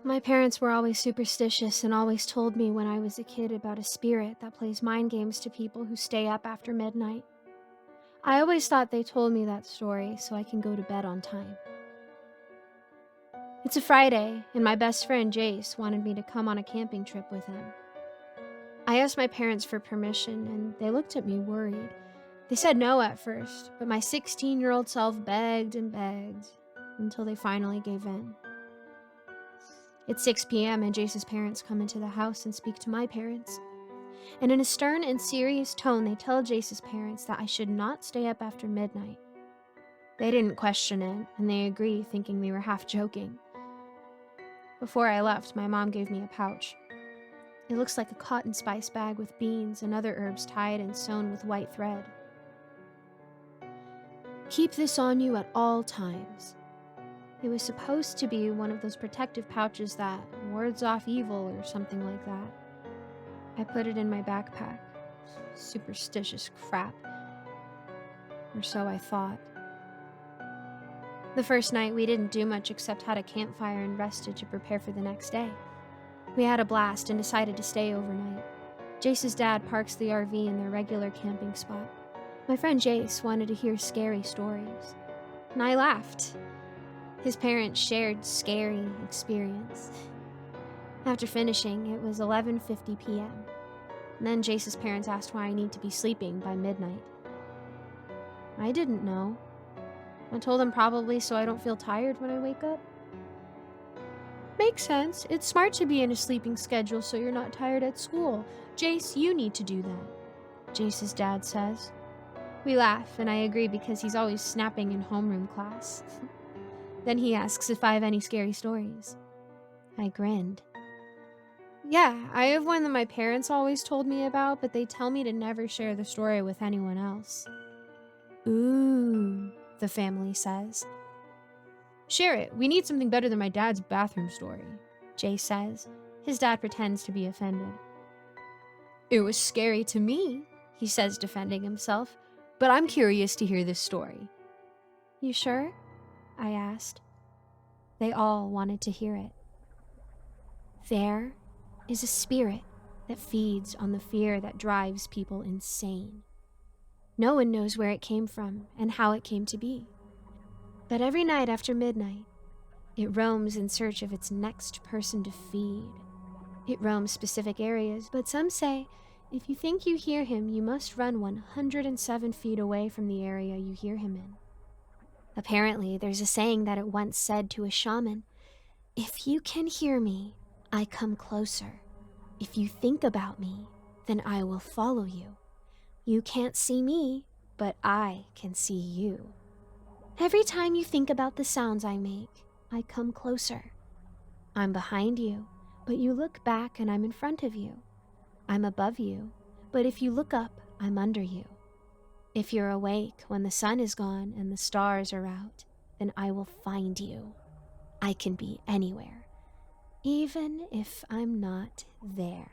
My parents were always superstitious and always told me when I was a kid about a spirit that plays mind games to people who stay up after midnight. I always thought they told me that story so I can go to bed on time. It's a Friday, and my best friend Jace wanted me to come on a camping trip with him. I asked my parents for permission, and they looked at me worried. They said no at first, but my 16-year-old self begged and begged until they finally gave in. It's 6 p.m., and Jace's parents come into the house and speak to my parents. And in a stern and serious tone, they tell Jace's parents that I should not stay up after midnight. They didn't question it, and they agree, thinking we were half joking. Before I left, my mom gave me a pouch. It looks like a cotton spice bag with beans and other herbs tied and sewn with white thread. Keep this on you at all times. It was supposed to be one of those protective pouches that wards off evil or something like that. I put it in my backpack. Superstitious crap. Or so I thought. The first night, we didn't do much except had a campfire and rested to prepare for the next day. We had a blast and decided to stay overnight. Jace's dad parks the RV in their regular camping spot. My friend Jace wanted to hear scary stories, and I laughed. His parents shared scary experience. After finishing, it was 11:50 p.m. And then Jace's parents asked why I need to be sleeping by midnight. I didn't know. I told them probably so I don't feel tired when I wake up. Makes sense. It's smart to be in a sleeping schedule so you're not tired at school. Jace, you need to do that, Jace's dad says. We laugh, and I agree because he's always snapping in homeroom class. Then he asks if I have any scary stories. I grinned. Yeah, I have one that my parents always told me about, but they tell me to never share the story with anyone else. Ooh, the family says. Share it. We need something better than my dad's bathroom story, Jay says. His dad pretends to be offended. It was scary to me, he says, defending himself, but I'm curious to hear this story. You sure? I asked. They all wanted to hear it. There is a spirit that feeds on the fear that drives people insane. No one knows where it came from and how it came to be. But every night after midnight, it roams in search of its next person to feed. It roams specific areas, but some say if you think you hear him, you must run 107 feet away from the area you hear him in. Apparently, there's a saying that it once said to a shaman, "If you can hear me, I come closer. If you think about me, then I will follow you. You can't see me, but I can see you. Every time you think about the sounds I make, I come closer. I'm behind you, but you look back and I'm in front of you. I'm above you, but if you look up, I'm under you. If you're awake when the sun is gone and the stars are out, then I will find you. I can be anywhere, even if I'm not there."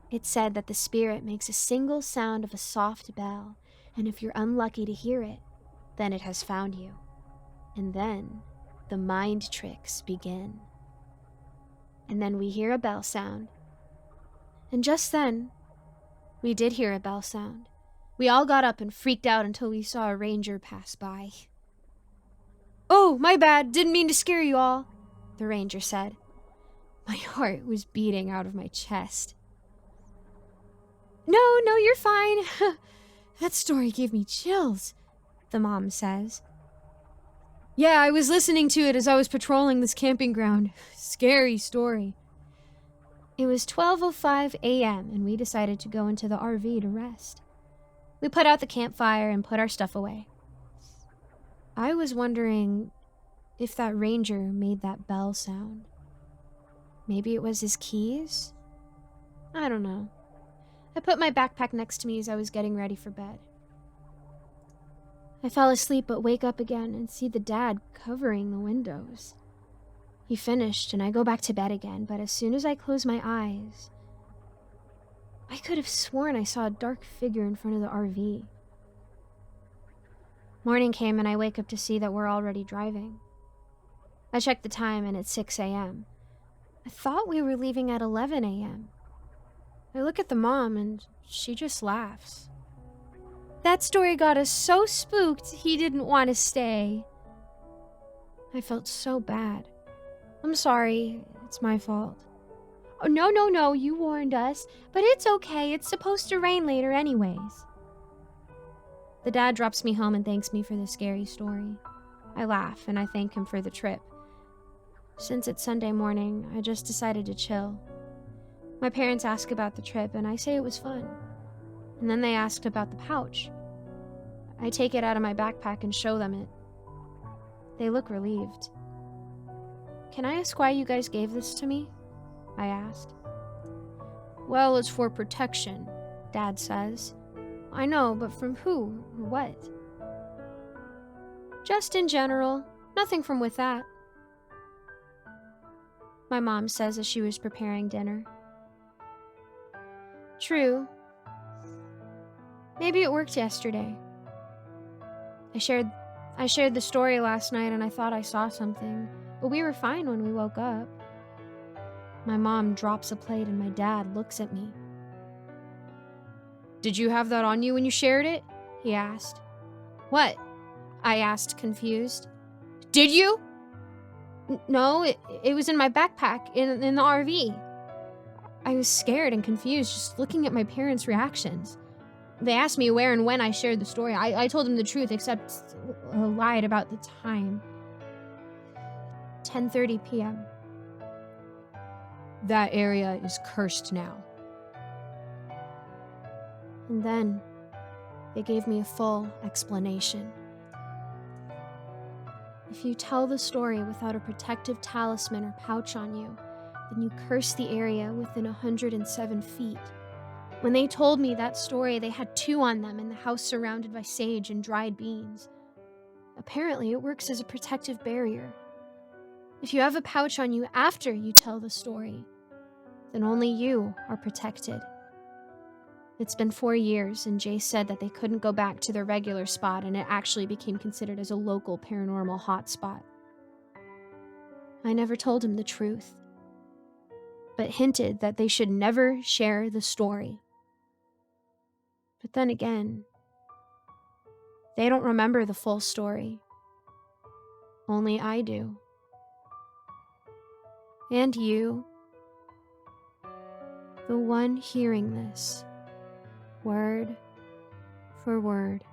It's said that the spirit makes a single sound of a soft bell, and if you're unlucky to hear it, then it has found you. And then the mind tricks begin. And then we hear a bell sound. And just then, we did hear a bell sound. We all got up and freaked out until we saw a ranger pass by. "Oh, my bad, didn't mean to scare you all," the ranger said. My heart was beating out of my chest. No, you're fine. That story gave me chills, the mom says. Yeah, I was listening to it as I was patrolling this camping ground. Scary story. It was 12:05 a.m. and we decided to go into the RV to rest. We put out the campfire and put our stuff away. I was wondering if that ranger made that bell sound. Maybe it was his keys? I don't know. I put my backpack next to me as I was getting ready for bed. I fell asleep but wake up again and see the dad covering the windows. He finished and I go back to bed again, but as soon as I close my eyes, I could have sworn I saw a dark figure in front of the RV. Morning came and I wake up to see that we're already driving. I checked the time and it's 6 a.m. I thought we were leaving at 11 a.m. I look at the mom and she just laughs. That story got us so spooked he didn't want to stay. I felt so bad. I'm sorry, it's my fault. Oh, no, you warned us, but it's okay, it's supposed to rain later anyways. The dad drops me home and thanks me for the scary story. I laugh and I thank him for the trip. Since it's Sunday morning, I just decided to chill. My parents ask about the trip and I say it was fun. And then they asked about the pouch. I take it out of my backpack and show them it. They look relieved. Can I ask why you guys gave this to me? I asked. Well, it's for protection, Dad says. I know, but from who or what? Just in general, nothing from with that. My mom says as she was preparing dinner. True. Maybe it worked yesterday. I shared the story last night and I thought I saw something, but we were fine when we woke up. My mom drops a plate and my dad looks at me. Did you have that on you when you shared it? He asked. What? I asked, confused. Did you? No, it was in my backpack in the RV. I was scared and confused just looking at my parents' reactions. They asked me where and when I shared the story. I told them the truth, except lied about the time. 10:30 p.m. That area is cursed now. And then they gave me a full explanation. If you tell the story without a protective talisman or pouch on you, then you curse the area within 107 feet. When they told me that story, they had 2 on them in the house surrounded by sage and dried beans. Apparently, it works as a protective barrier. If you have a pouch on you after you tell the story, then only you are protected. It's been 4 years, and Jay said that they couldn't go back to their regular spot, and it actually became considered as a local paranormal hotspot. I never told him the truth, but hinted that they should never share the story. But then again, they don't remember the full story. Only I do. And you, the one hearing this, word for word.